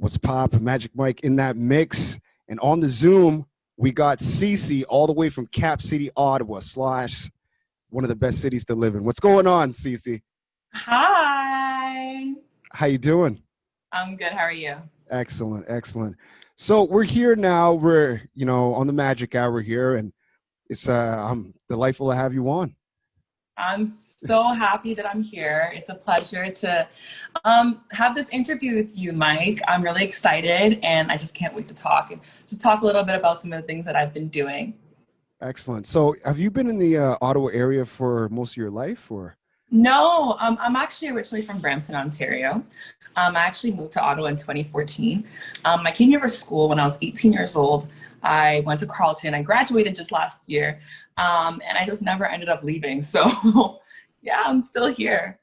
What's poppin'? Majic Mike in that mix. And on the Zoom, we got SiSi all the way from Cap City, Ottawa, slash one of the best cities to live in. What's going on, SiSi? Hi. How you doing? I'm good. How are you? Excellent, excellent. So we're here now. We're, on the Magic Hour here, and it's I'm delightful to have you on. I'm so happy that I'm here. It's a pleasure to have this interview with you, Mike. I'm really excited, and I just can't wait to talk and just talk a little bit about some of the things that I've been doing. Excellent. So have you been in the Ottawa area for most of your life, or? No, I'm actually originally from Brampton, Ontario. I actually moved to Ottawa in 2014. I came here for school when I was 18 years old. I went to Carleton. I graduated just last year, and I just never ended up leaving. So yeah, I'm still here.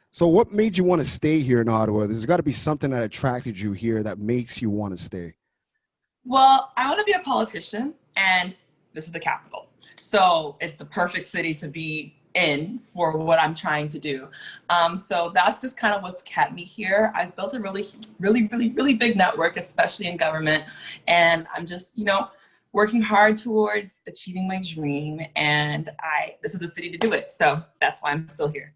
So what made you want to stay here in Ottawa? There's got to be something that attracted you here that makes you want to stay. Well, I want to be a politician, and this is the capital. So it's the perfect city to be in for what I'm trying to do. So that's just kind of what's kept me here. I've built a really big network, especially in government. And I'm just, working hard towards achieving my dream. And this is the city to do it. So that's why I'm still here.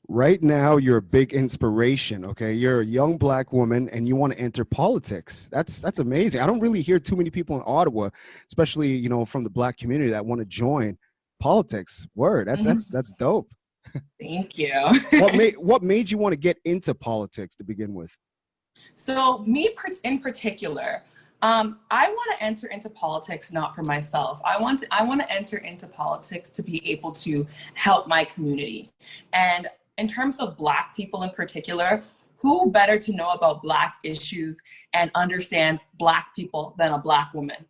Right now, you're a big inspiration, okay? You're a young Black woman and you want to enter politics. That's amazing. I don't really hear too many people in Ottawa, especially, from the Black community, that want to join politics. Word, that's dope. Thank you. What made you want to get into politics to begin with? So me in particular, I want to enter into politics not for myself. I want to enter into politics to be able to help my community. And in terms of Black people in particular, who better to know about Black issues and understand Black people than a Black woman?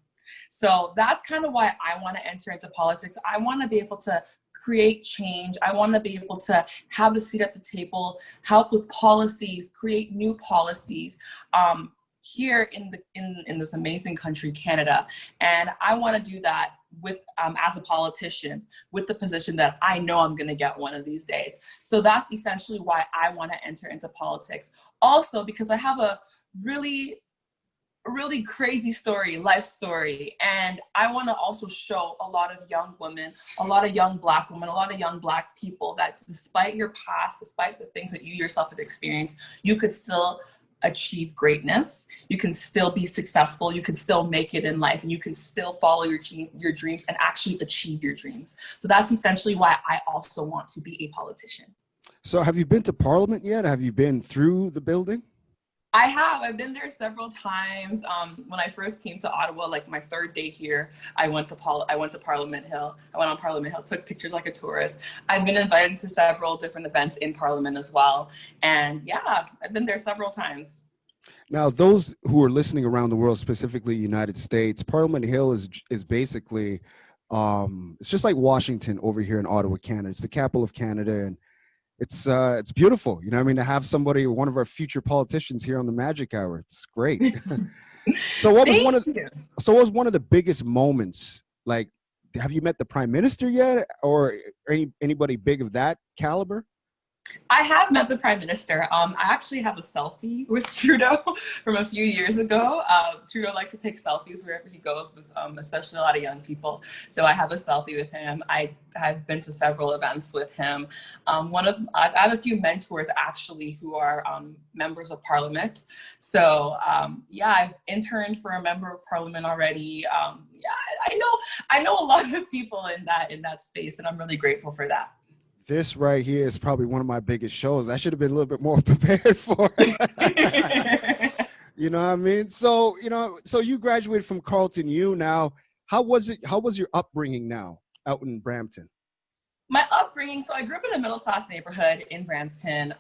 So that's kind of why I want to enter into politics. I want to be able to create change. I want to be able to have a seat at the table, help with policies, create new policies here in this amazing country, Canada. And I want to do that with as a politician, with the position that I know I'm going to get one of these days. So that's essentially why I want to enter into politics. Also, because I have a really crazy life story. And I want to also show a lot of young women, a lot of young Black women, a lot of young Black people that despite your past, despite the things that you yourself have experienced, you could still achieve greatness. You can still be successful. You can still make it in life, and you can still follow your dreams and actually achieve your dreams. So that's essentially why I also want to be a politician. So have you been to Parliament yet? Have you been through the building? I have. I've been there several times. When I first came to Ottawa, like my third day here, I went to Parliament Hill. I went on Parliament Hill, took pictures like a tourist. I've been invited to several different events in Parliament as well. And yeah, I've been there several times. Now, those who are listening around the world, specifically United States, Parliament Hill is basically, it's just like Washington over here in Ottawa, Canada. It's the capital of Canada, and it's beautiful, to have somebody, one of our future politicians here on the Magic Hour. It's great. So what was one of the biggest moments? Like, have you met the Prime Minister yet, or anybody big of that caliber? I have met the Prime Minister. I actually have a selfie with Trudeau from a few years ago. Trudeau likes to take selfies wherever he goes, with especially a lot of young people. So I have a selfie with him. I have been to several events with him. I have a few mentors actually who are members of Parliament. So yeah, I've interned for a member of Parliament already. Yeah, I know a lot of people in that space, and I'm really grateful for that. This right here is probably one of my biggest shows. I should have been a little bit more prepared for it. You know what I mean? So, so you graduated from Carleton U. Now, how was it? How was your upbringing now out in Brampton? My upbringing, so I grew up in a middle-class neighborhood in Brampton.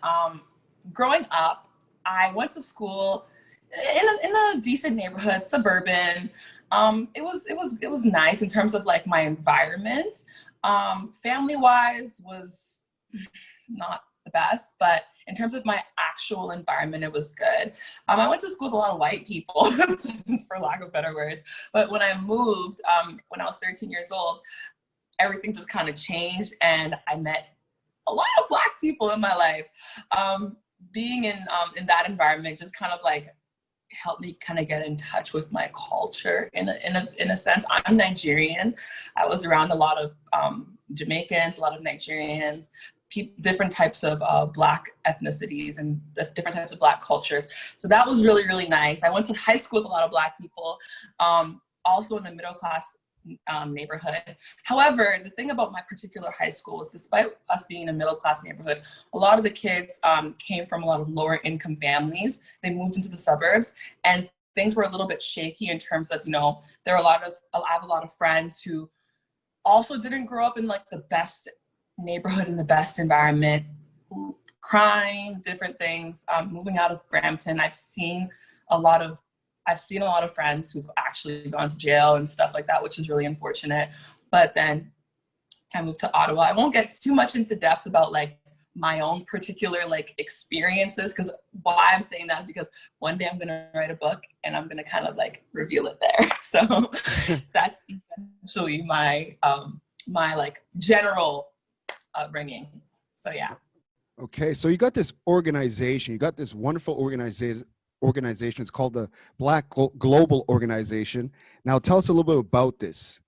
Growing up, I went to school in a decent neighborhood, suburban. It was nice in terms of like my environment. Family-wise was not the best, but in terms of my actual environment, it was good. I went to school with a lot of white people, for lack of better words. But when I moved, when I was 13 years old, everything just kind of changed, and I met a lot of Black people in my life. Being in that environment just kind of like helped me kind of get in touch with my culture in a sense. I'm Nigerian. I was around a lot of Jamaicans, a lot of Nigerians, different types of Black ethnicities and different types of Black cultures. So that was really, really nice. I went to high school with a lot of Black people, also in a middle class neighborhood. However, the thing about my particular high school is, despite us being in a middle class neighborhood, a lot of the kids came from a lot of lower income families. They moved into the suburbs, and things were a little bit shaky in terms of, I have a lot of friends who also didn't grow up in like the best neighborhood and the best environment, crime, different things. Moving out of Brampton, I've seen a lot of friends who've actually gone to jail and stuff like that, which is really unfortunate. But then I moved to Ottawa. I won't get too much into depth about like my own particular like experiences, because why I'm saying that, because one day I'm going to write a book and I'm going to kind of like reveal it there. So that's essentially my like general upbringing. So yeah. Okay, so you got this organization, you got this wonderful organization. It's called the Black Global Organization. Now, tell us a little bit about this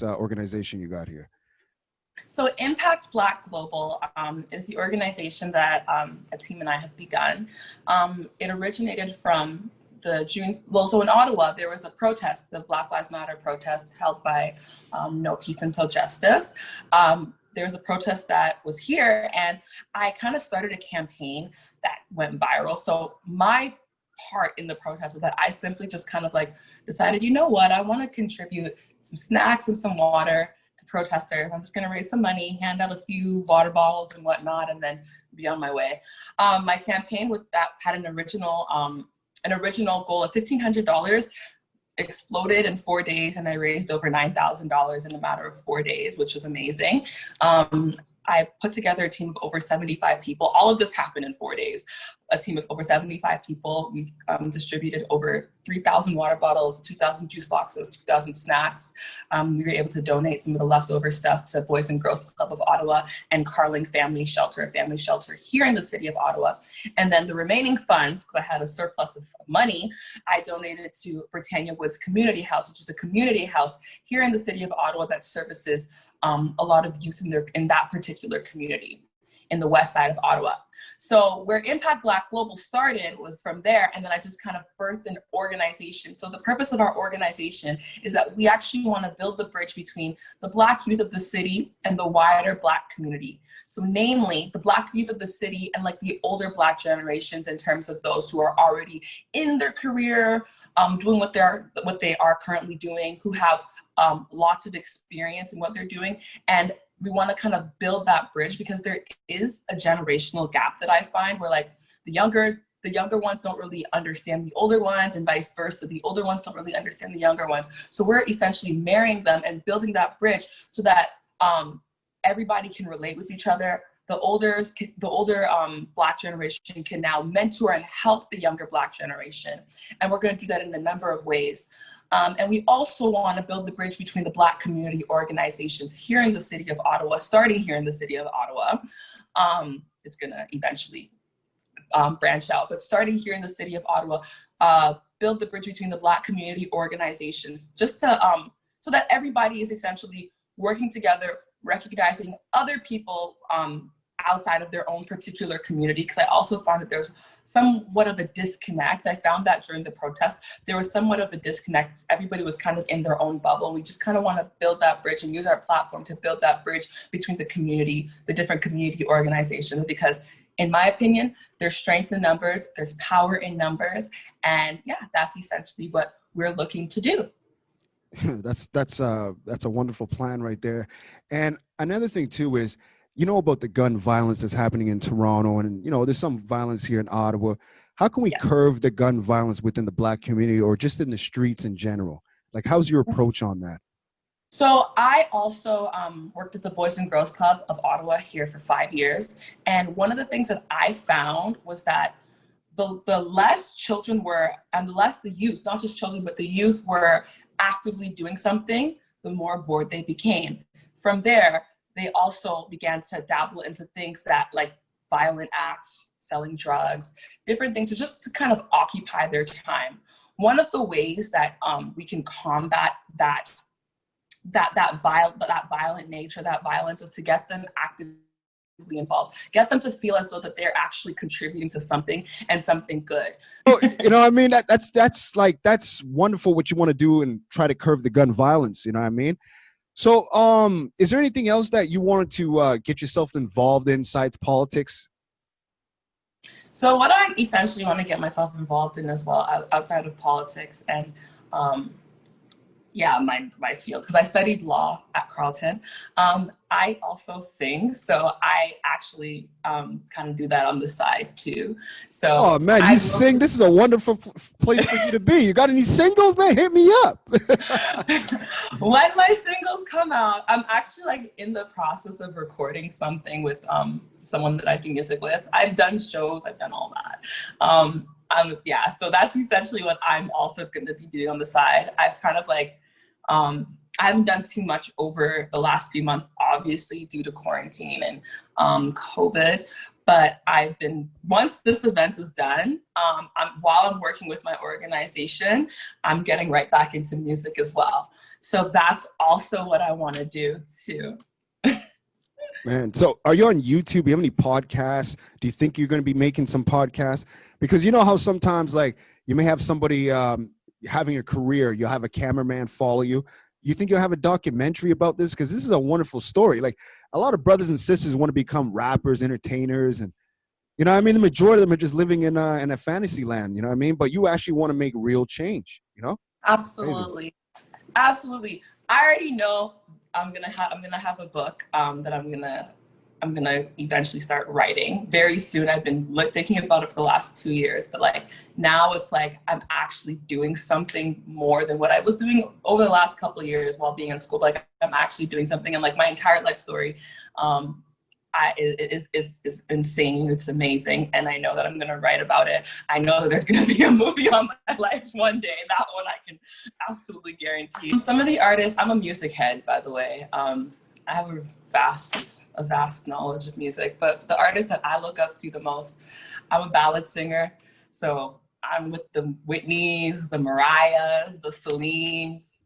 organization you got here. So Impact Black Global is the organization that a team and I have begun. It originated from so in Ottawa, there was a protest, the Black Lives Matter protest held by No Peace Until Justice. There was a protest that was here, and I kind of started a campaign that went viral. So my part in the protest was that I simply just kind of like decided, you know what, I want to contribute some snacks and some water to protesters. I'm just going to raise some money, hand out a few water bottles and whatnot, and then be on my way. My campaign with that had an original goal of $1,500. Exploded in 4 days, and I raised over $9,000 in a matter of 4 days, which was amazing. I put together a team of over 75 people. All of this happened in 4 days. A team of over 75 people. We distributed over 3,000 water bottles, 2,000 juice boxes, 2,000 snacks. We were able to donate some of the leftover stuff to Boys and Girls Club of Ottawa and Carling Family Shelter, a family shelter here in the city of Ottawa. And then the remaining funds, because I had a surplus of money, I donated to Britannia Woods Community House, which is a community house here in the city of Ottawa that services a lot of youth in that particular community in the west side of Ottawa. So where Impact Black Global started was from there, and then I just kind of birthed an organization. So the purpose of our organization is that we actually want to build the bridge between the Black youth of the city and the wider Black community. So namely, the Black youth of the city and like the older Black generations, in terms of those who are already in their career, doing what they are currently doing, who have lots of experience in what they're doing. And we want to kind of build that bridge, because there is a generational gap that I find where like the younger ones don't really understand the older ones, and vice versa. The older ones don't really understand the younger ones. So we're essentially marrying them and building that bridge so that everybody can relate with each other. The older Black generation can now mentor and help the younger Black generation. And we're going to do that in a number of ways. And we also want to build the bridge between the Black community organizations here in the city of Ottawa, starting here in the city of Ottawa. It's going to eventually branch out, but starting here in the city of Ottawa, build the bridge between the Black community organizations, just to so that everybody is essentially working together, recognizing other people outside of their own particular community. Because I also found that there's somewhat of a disconnect. I found that during the protest, there was somewhat of a disconnect. Everybody was kind of in their own bubble. We just kind of want to build that bridge and use our platform to build that bridge between the community, the different community organizations, because in my opinion, there's strength in numbers, there's power in numbers. And yeah, that's essentially what we're looking to do. That's a wonderful plan right there. And another thing too is, you know about the gun violence that's happening in Toronto, and there's some violence here in Ottawa. How can we curb the gun violence within the Black community, or just in the streets in general? Like, how's your approach on that? So I also worked at the Boys and Girls Club of Ottawa here for 5 years. And one of the things that I found was that the less children were, and the less the youth, not just children, but the youth were actively doing something, the more bored they became. From there, they also began to dabble into things that like violent acts, selling drugs, different things, just to kind of occupy their time. One of the ways that we can combat that violent nature, that violence, is to get them actively involved, get them to feel as though that they're actually contributing to something and something good. Oh, you know what I mean? That's wonderful what you want to do and try to curb the gun violence, you know what I mean? So is there anything else that you wanted to get yourself involved in besides politics? So what I essentially want to get myself involved in as well, outside of politics and yeah, my field, because I studied law at Carleton. I also sing, so I actually kind of do that on the side too. So oh man, you sing. This is a wonderful place for you to be. You got any singles, man? Hit me up. When my singles come out, I'm actually like in the process of recording something with someone that I do music with. I've done shows, I've done all that. Yeah, so that's essentially what I'm also going to be doing on the side. I've kind of like, I haven't done too much over the last few months, obviously due to quarantine and COVID. But I've been, once this event is done, while I'm working with my organization, I'm getting right back into music as well. So that's also what I want to do too. Man, so are you on YouTube? Do you have any podcasts? Do you think you're going to be making some podcasts? Because you know how sometimes like you may have somebody having a career, you'll have a cameraman follow you. You think you'll have a documentary about this? Because this is a wonderful story. Like a lot of brothers and sisters want to become rappers, entertainers, and you know what I mean? The majority of them are just living in a fantasy land, you know what I mean? But you actually want to make real change, you know? Absolutely. Amazing. Absolutely. I already know I'm gonna have a book that I'm gonna eventually start writing very soon. I've been thinking about it for the last 2 years, but like now it's like I'm actually doing something more than what I was doing over the last couple of years while being in school. Like I'm actually doing something, and like my entire life story is insane. It's amazing, and I know that I'm gonna write about it. I know that there's gonna be a movie on my life one day. That one I can absolutely guarantee. Some of the artists, I'm a music head, by the way. I have a vast knowledge of music, but the artists that I look up to the most, I'm a ballad singer, so I'm with the Whitneys, the Mariahs, the Celines,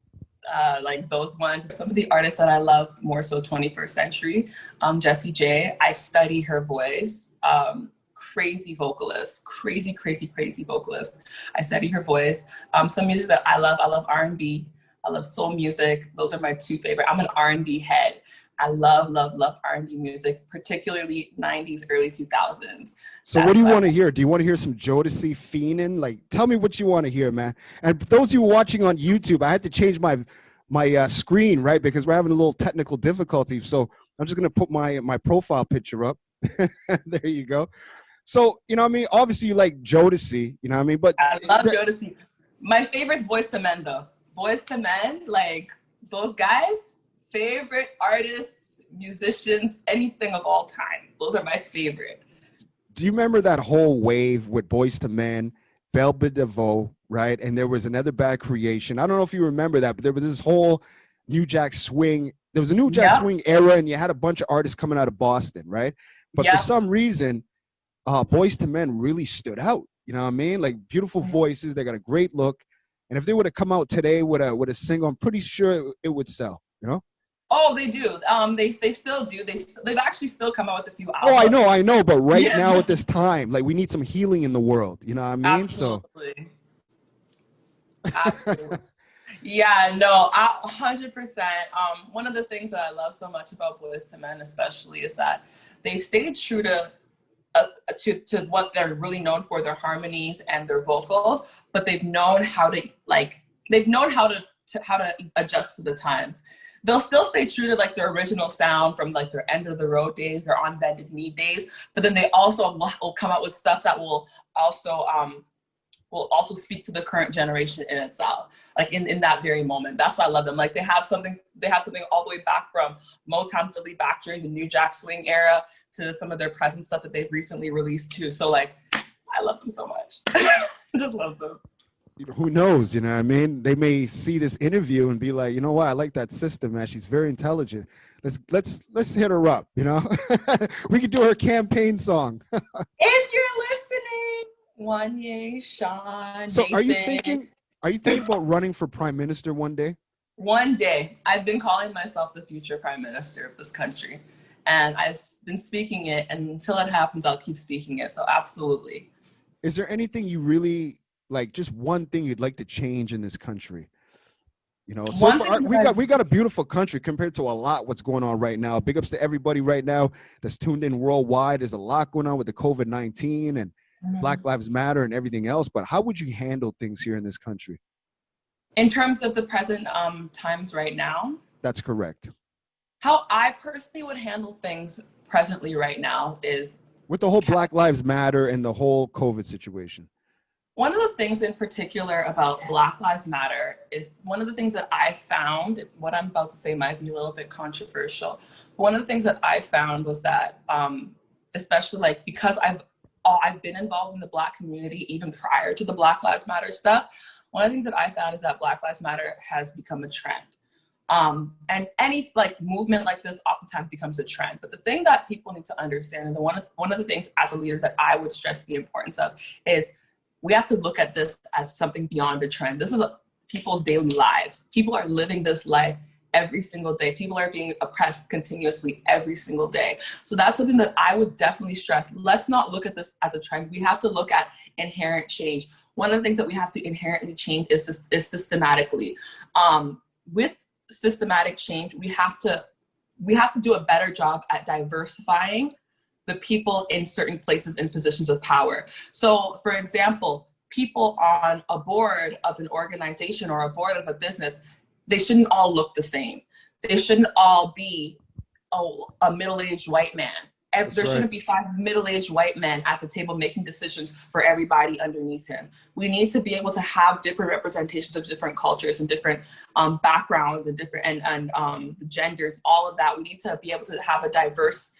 like those ones. Some of the artists that I love more so 21st century, Jessie J. I study her voice. Crazy vocalist, crazy vocalist. I study her voice. Some music that I love R&B. I love soul music. Those are my two favorite. I'm an R&B head. I love R&B music, particularly 90s, early 2000s. So what do you want to hear? Do you want to hear some Jodeci fiending? Like, tell me what you want to hear, man. And for those of you watching on YouTube, I had to change my screen, right? Because we're having a little technical difficulty. So I'm just going to put my profile picture up. There you go. So, you know what I mean? Obviously, you like Jodeci, you know what I mean? But I love Jodeci. My favorite's Boyz II Men, though. Boyz II Men, like, those guys, favorite artists, musicians, anything of all time. Those are my favorite. Do you remember that whole wave with Boyz II Men, Belle Biv DeVoe, right? And there was another bad creation. I don't know if you remember that, but there was this whole New Jack Swing. There was a New Jack Swing era, and you had a bunch of artists coming out of Boston, right? But for some reason, Boyz II Men really stood out. You know what I mean? Like beautiful voices. They got a great look. And if they would have come out today with a single, I'm pretty sure it would sell, you know? Oh, they do. They still do. They've actually still come out with a few albums. Oh, I know. But right now at this time, like we need some healing in the world. You know what I mean? Absolutely. So. Absolutely. Yeah, no, 100%. One of the things that I love so much about Boyz II Men, especially, is that they stayed true to what they're really known for, their harmonies and their vocals, but they've known how to adjust to the times. They'll still stay true to like their original sound from like their End of the Road days, their On Bended Knee days, but then they also will come out with stuff that will also speak to the current generation in itself, like in that very moment. That's why I love them. Like they have something all the way back from Motown Philly, back during the New Jack Swing era, to some of their present stuff that they've recently released too. So like, I love them so much. I just love them. Who knows, you know what I mean? They may see this interview and be like, you know what, I like that sister, man. She's very intelligent. Let's hit her up, you know? We could do her campaign song. If you're Wanye, Sean, So Nathan. are you thinking about running for prime minister one day? One day, I've been calling myself the future prime minister of this country. And I've been speaking it, and until it happens, I'll keep speaking it. So absolutely. Is there anything you really like, just one thing you'd like to change in this country? You know, so One far thing that we got a beautiful country compared to a lot what's going on right now. Big ups to everybody right now that's tuned in worldwide. There's a lot going on with the COVID-19 and Black Lives Matter and everything else. But how would you handle things here in this country? in terms of the present times right now, That's correct. how I personally would handle things presently right now is With the whole Black Lives Matter and the whole COVID situation. one of the things in particular about Black Lives Matter is one of the things that I found, what I'm about to say might be a little bit controversial. One of the things that I found was that, especially like, because I've been involved in the Black community even prior to the Black Lives Matter stuff, one of the things that I found is that Black Lives Matter has become a trend. And any like movement like this oftentimes becomes a trend. But the thing that people need to understand, and one of the things as a leader that I would stress the importance of is we have to look at this as something beyond a trend. This is people's daily lives. People are living this life every single day. People are being oppressed continuously every single day. So that's something that I would definitely stress. Let's not look at this as a trend. We have to look at inherent change. One of the things that we have to inherently change is systematically. With systematic change, we have to do a better job at diversifying the people in certain places in positions of power. So for example, people on a board of an organization or a board of a business, they shouldn't all look the same. They shouldn't all be a middle-aged white man. There shouldn't be 5 middle-aged white men at the table making decisions for everybody underneath him. We need to be able to have different representations of different cultures and different backgrounds and different and genders, all of that. We need to be able to have a diverse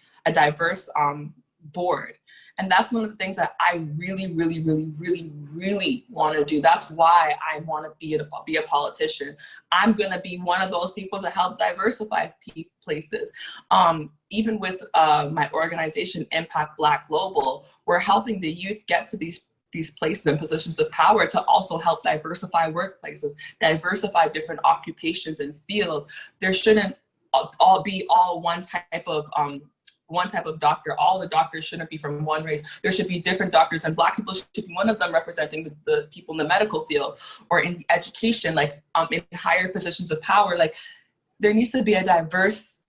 board. And that's one of the things that I really, really, really, really, really want to do. That's why I want to be a politician. I'm going to be one of those people to help diversify places. Even with my organization, Impact Black Global, we're helping the youth get to these places and positions of power to also help diversify workplaces, diversify different occupations and fields. There shouldn't all be one type of doctor. All the doctors shouldn't be from one race. There should be different doctors, and Black people should be one of them, representing the people in the medical field or in the education, like in higher positions of power. Like there needs to be a diverse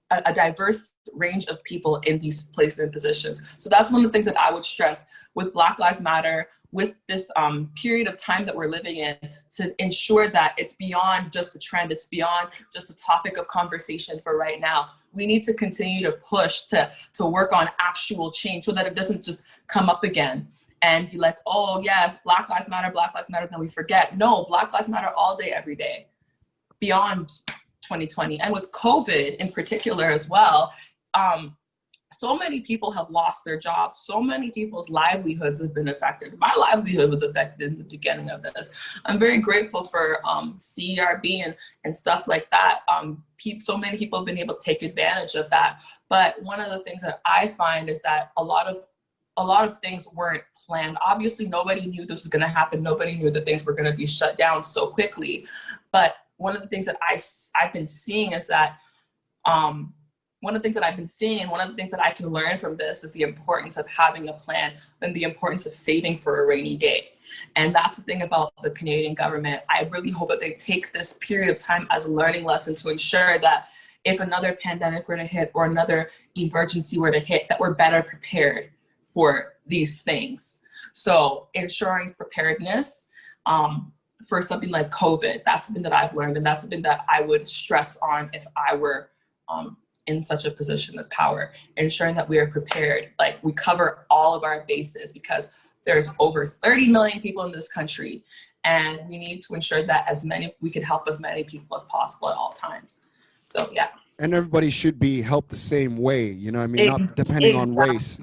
range of people in these places and positions. So that's one of the things that I would stress with Black Lives Matter, with this period of time that we're living in, to ensure that it's beyond just a trend, it's beyond just a topic of conversation for right now. We need to continue to push to work on actual change so that it doesn't just come up again and be like, oh yes, Black Lives Matter, then we forget. No, Black Lives Matter all day, every day, beyond 2020. And with COVID in particular as well, so many people have lost their jobs. So many people's livelihoods have been affected. My livelihood was affected in the beginning of this. I'm very grateful for CERB and stuff like that. So many people have been able to take advantage of that. But one of the things that I find is that a lot of things weren't planned. Obviously, nobody knew this was going to happen. Nobody knew that things were going to be shut down so quickly. But one of the things that I've been seeing is that one of the things that I've been seeing, and one of the things that I can learn from this, is the importance of having a plan and the importance of saving for a rainy day. And that's the thing about the Canadian government. I really hope that they take this period of time as a learning lesson to ensure that if another pandemic were to hit or another emergency were to hit, that we're better prepared for these things. So ensuring preparedness for something like COVID, that's something that I've learned, and that's something that I would stress on if I were in such a position of power, ensuring that we are prepared, like we cover all of our bases, because there's over 30 million people in this country, and we need to ensure that we can help as many people as possible at all times. So yeah. And everybody should be helped the same way, you know what I mean? Not depending on race.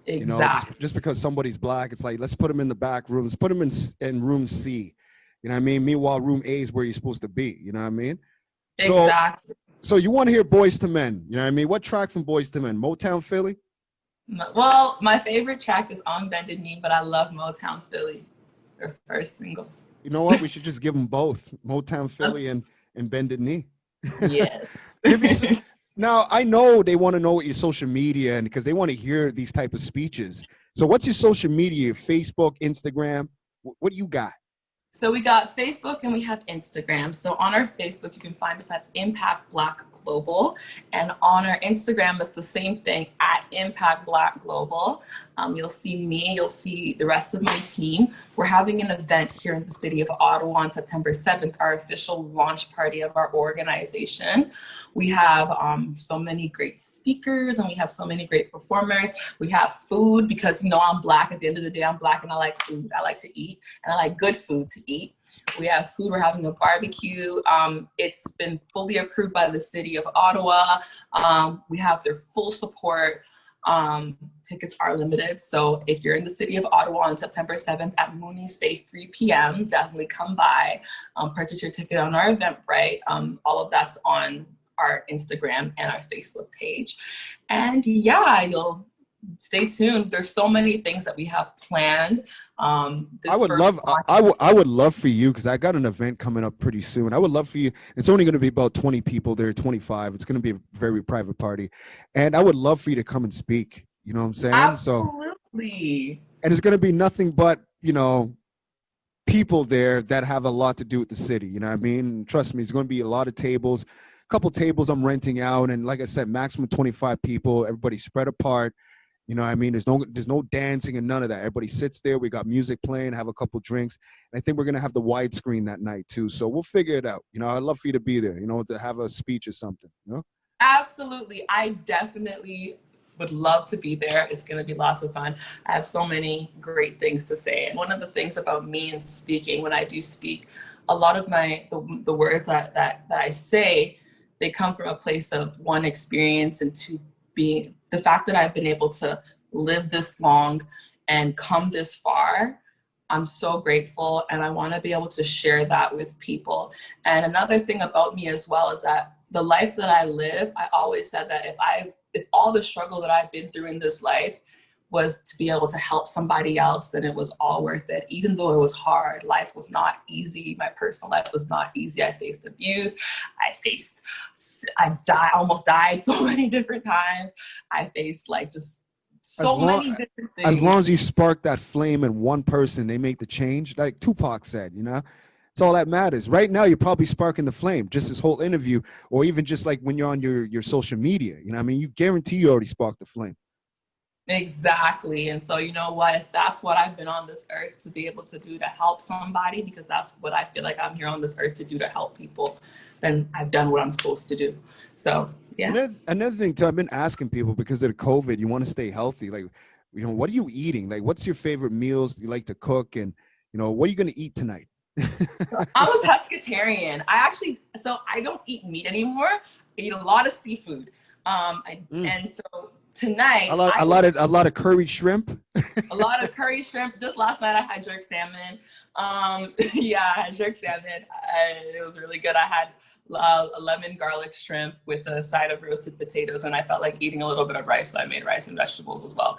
Exactly. You know, just because somebody's Black, it's like, let's put them in the back room. Let's put them in room C. You know what I mean? Meanwhile, room A is where you're supposed to be. You know what I mean? Exactly. So you want to hear Boys to Men. You know what I mean? What track from Boys to Men? Motown Philly? Well, my favorite track is On Bended Knee, but I love Motown Philly, their first single. You know what? We should just give them both, Motown Philly and Bended Knee. Yes. Give you now. I know they want to know what your social media and because they want to hear these type of speeches. So, what's your social media? Facebook, Instagram? What do you got? So we got Facebook and we have Instagram. So on our Facebook, you can find us at Impact Black Global. And on our Instagram, it's the same thing, at Impact Black Global. You'll see me, you'll see the rest of my team. We're having an event here in the city of Ottawa on September 7th, our official launch party of our organization. We have so many great speakers and we have so many great performers. We have food because, you know, I'm Black. At the end of the day, I'm Black and I like food. I like to eat and I like good food to eat. We have food. We're having a barbecue. It's been fully approved by the city of Ottawa. We have their full support. Tickets are limited. So if you're in the city of Ottawa on September 7th at Mooney's Bay, 3 p.m., definitely come by, purchase your ticket on our Eventbrite. All of that's on our Instagram and our Facebook page. And yeah, you'll stay tuned. There's so many things that we have planned. I would love for you, because I got an event coming up pretty soon. I would love for you. It's only going to be about 20 people there, 25. It's going to be a very private party. And I would love for you to come and speak. You know what I'm saying? Absolutely. And it's going to be nothing but, you know, people there that have a lot to do with the city. You know what I mean? And trust me, it's going to be a lot of tables, a couple tables I'm renting out. And like I said, maximum 25 people, everybody spread apart. You know what I mean? There's no dancing and none of that. Everybody sits there. We got music playing, have a couple drinks. And I think we're going to have the widescreen that night too. So we'll figure it out. You know, I'd love for you to be there, you know, to have a speech or something, you know? Absolutely. I definitely would love to be there. It's going to be lots of fun. I have so many great things to say. And one of the things about me and speaking, when I do speak, a lot of the words that I say, they come from a place of one, experience, and two, being the fact that I've been able to live this long and come this far. I'm so grateful, and I want to be able to share that with people. And another thing about me as well is that the life that I live, I always said that if all the struggle that I've been through in this life was to be able to help somebody else, then it was all worth it. Even though it was hard, life was not easy. My personal life was not easy. I faced abuse. Almost died so many different times. I faced like just so many different things. As long as you spark that flame in one person, they make the change. Like Tupac said, you know, it's all that matters. Right now, you're probably sparking the flame, just this whole interview, or even just like when you're on your social media, you know what I mean? You guarantee you already sparked the flame. Exactly. And so, you know what, if that's what I've been on this earth to be able to do to help somebody, because that's what I feel like I'm here on this earth to do, to help people, then I've done what I'm supposed to do. So, yeah. Another thing too, I've been asking people, because of the COVID, you want to stay healthy. Like, you know, what are you eating? Like, what's your favorite meals you like to cook? And, you know, what are you going to eat tonight? I'm a pescatarian. I don't eat meat anymore. I eat a lot of seafood. And so tonight, a lot of curried shrimp. A lot of curry shrimp. Just last night I had jerk salmon. Yeah, I had jerk salmon. It was really good. I had a lemon garlic shrimp with a side of roasted potatoes, and I felt like eating a little bit of rice, so I made rice and vegetables as well.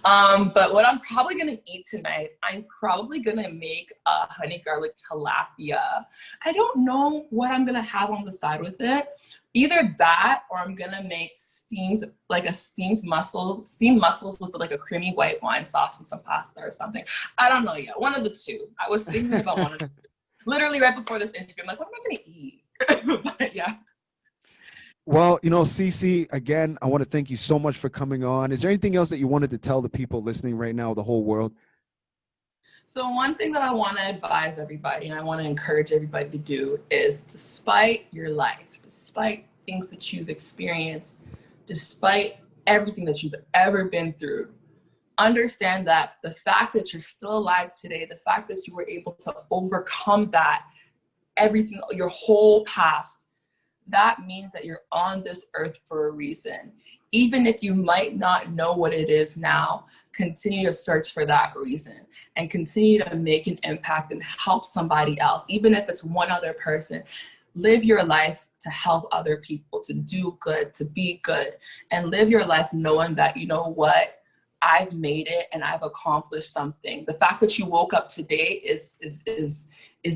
But what I'm probably gonna eat tonight, I'm probably gonna make a honey garlic tilapia. I don't know what I'm gonna have on the side with it. Either that, or I'm gonna make steamed mussels with like a creamy white wine sauce and some pasta or something. I don't know yet. One of the two. I was thinking about one of the two. Literally right before this interview, I'm like, what am I gonna eat? But yeah. Well, you know, SiSi, again, I want to thank you so much for coming on. Is there anything else that you wanted to tell the people listening right now, the whole world? So one thing that I want to advise everybody, and I want to encourage everybody to do, is despite your life, despite things that you've experienced, despite everything that you've ever been through, understand that the fact that you're still alive today, the fact that you were able to overcome that, everything, your whole past, that means that you're on this earth for a reason. Even if you might not know what it is now, continue to search for that reason and continue to make an impact and help somebody else. Even if it's one other person, live your life to help other people, to do good, to be good, and live your life knowing that, you know what, I've made it and I've accomplished something. The fact that you woke up today is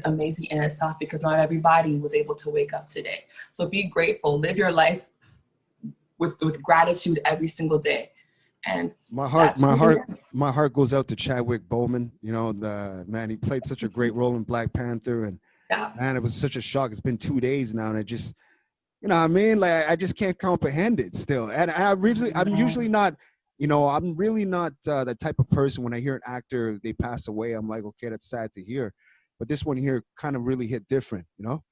amazing in itself, because not everybody was able to wake up today. So be grateful, live your life with gratitude every single day. And my heart goes out to Chadwick Boseman. You know, the man, he played such a great role in Black Panther, and yeah, man, it was such a shock. It's been 2 days now, and I just, you know what I mean? Like, I just can't comprehend it still. And I'm usually not, you know, I'm really not the type of person, when I hear an actor, they pass away, I'm like, okay, that's sad to hear. But this one here kind of really hit different, you know?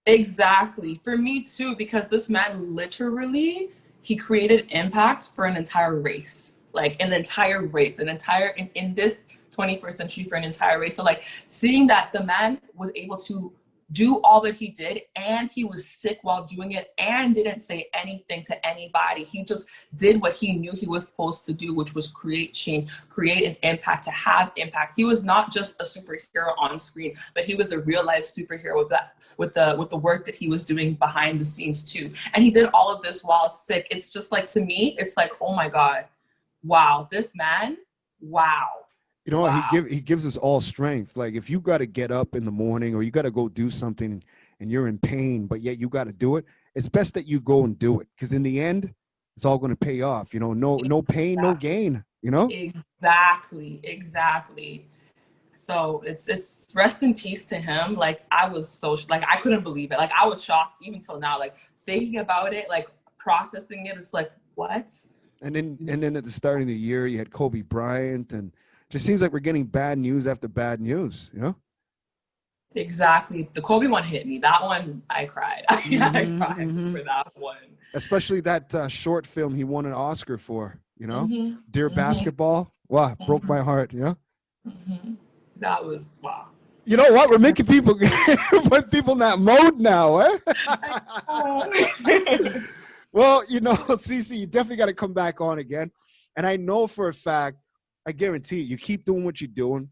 exactly. For me too, because this man literally, he created impact for an entire race, like an entire race, in this 21st century, for an entire race. So like, seeing that the man was able to do all that he did, and he was sick while doing it, and didn't say anything to anybody. He just did what he knew he was supposed to do, which was create change, create an impact, to have impact. He was not just a superhero on screen, but he was a real life superhero with the work that he was doing behind the scenes too. And he did all of this while sick. It's just like, to me, it's like, oh my God, wow, this man, wow. You know, wow. he gives us all strength. Like, if you got to get up in the morning, or you got to go do something, and you're in pain, but yet you got to do it, it's best that you go and do it, because in the end, it's all going to pay off. You know, no pain, no gain. You know, exactly. So it's rest in peace to him. Like, I was so, like, I couldn't believe it. Like, I was shocked even till now. Like, thinking about it, like processing it, it's like, what? And then at the start of the year, you had Kobe Bryant, and just seems like we're getting bad news after bad news, you know? Exactly. The Kobe one hit me. That one, I cried. I cried for that one. Especially that short film he won an Oscar for, you know? Dear Mm-hmm. Basketball. Wow, broke my heart, you know? That was, wow. You know what? We're making people put people in that mode now, eh? Well, you know, SiSi, you definitely got to come back on again. And I know for a fact, I guarantee you keep doing what you're doing.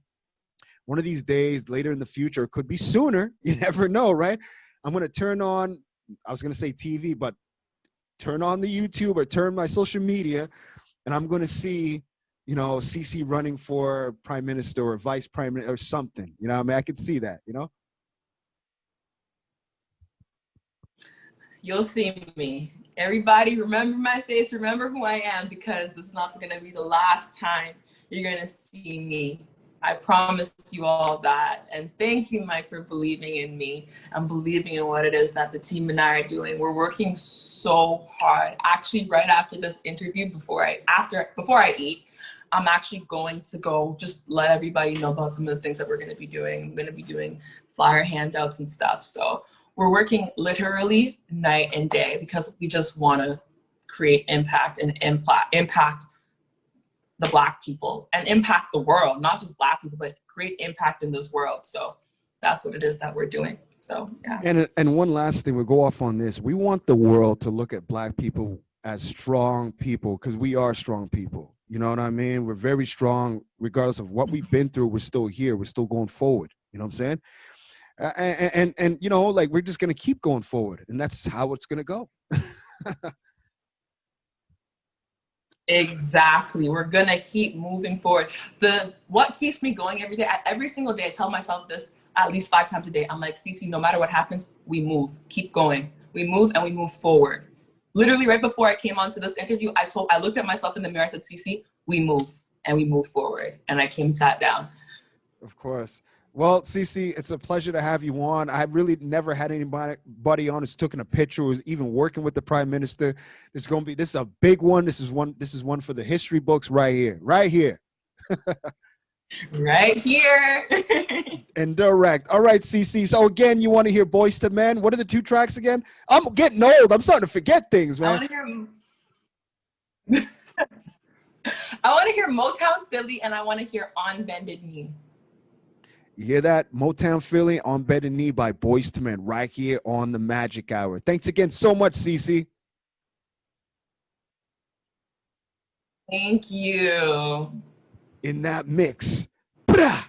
One of these days, later in the future, it could be sooner. You never know, right? I'm going to turn on, I was going to say TV, but turn on the YouTube or turn my social media, and I'm going to see, you know, SiSi running for prime minister or vice prime minister or something. You know, I mean, I could see that, you know? You'll see me. Everybody, remember my face, remember who I am, because it's not going to be the last time you're going to see me. I promise you all that. And thank you, Mike, for believing in me and believing in what it is that the team and I are doing. We're working so hard. Actually, right after this interview, before I eat, I'm actually going to go just let everybody know about some of the things that we're going to be doing. I'm going to be doing flyer handouts and stuff. So we're working literally night and day, because we just want to create impact and impact the Black people and impact the world, not just Black people, but create impact in this world. So that's what it is that we're doing. So, yeah. And one last thing, we'll go off on this. We want the world to look at Black people as strong people, because we are strong people. You know what I mean? We're very strong. Regardless of what we've been through, we're still here. We're still going forward. You know what I'm saying? And you know, like, we're just going to keep going forward, and that's how it's going to go. Exactly. We're going to keep moving forward. What keeps me going every day, every single day, I tell myself this at least 5 times a day. I'm like, SiSi, no matter what happens, we move, keep going. We move and we move forward. Literally right before I came onto this interview, I looked at myself in the mirror, I said, SiSi, we move and we move forward. And I came and sat down. Of course. Well, SiSi, it's a pleasure to have you on. I really never had anybody on who's taken a picture, who's even working with the Prime Minister. This is a big one. This is one for the history books right here. Right here. Right here. And direct. All right, SiSi. So again, you want to hear Boys to Men? What are the 2 tracks again? I'm getting old. I'm starting to forget things, man. I want to hear Motown Philly, and I want to hear On Bended Knee. You hear that? Motown Philly, On Bended Knee by Boys to Men, right here on the Magic Hour. Thanks again so much, SiSi. Thank you. In that mix. Blah!